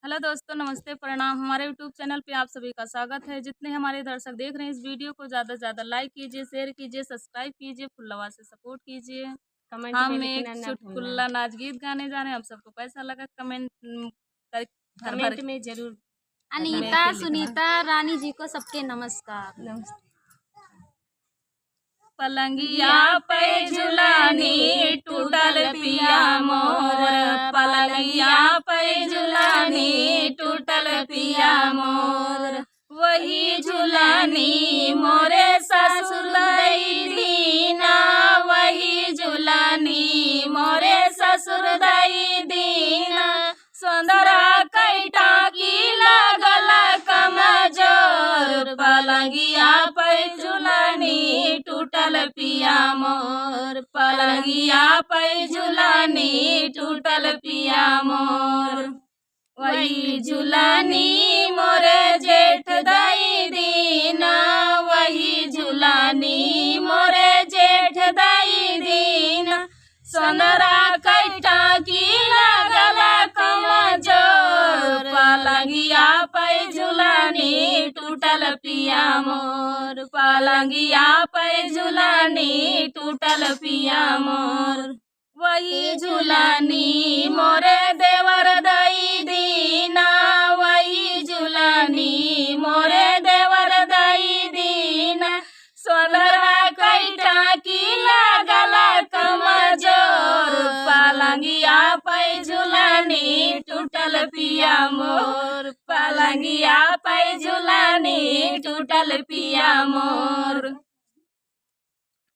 Hello दोस्तों, नमस्ते, प्रणाम। हमारे यूट्यूब चैनल पे आप सभी का स्वागत है। जितने हमारे दर्शक देख रहे हैं इस वीडियो को ज़्यादा से ज़्यादा लाइक कीजिए, शेयर कीजिए, सब्सक्राइब कीजिए, फुल आवाज़ से सपोर्ट कीजिए। कमेंट में हम एक लिखना ना भूलना। चुटकुला नाच गीत गाने जा रहे हैं। आप सबको कैसा लगा कमेंट कर भर भर कमेंट में जरूर में अनीता, लिखना। सुनीता, रानी जी को सबके नमस्कार। नमस्ते। पलंगिया पे झुलानी टूटल पिया मोर, पलंगिया पे झुलानी टूटल पिया मोर। वही झुलानी मोरे ससुर दई दीना, वही झुलानी मोरे ससुर दई दीना। सुंदरा कैटा की लागल कमजोर, पलंगिया पे झुलानी टूटल पिया मोर, पलंगिया पे झुलानी टूटल पिया मोर। वही झुलानी मोरे जेठ दई दीना, वही झुलानी मोरे जेठ दई दीना। सोनरा कैटा की लागल कमजोर, पलंगिया पे झुलानी टूटल पिया मोर, पलंगिया पे झुलानी टूटल पिया मोर। वही झुलानी मोरे देवर दई दीना, वही झुलानी मोरे देवर दई दीना। सोनरा कैटा की लागल कमजोर, पलंगिया पे झुलानी टूटल पिया मोर, पलंगिया पे झुलानी टूटल पिया मोर।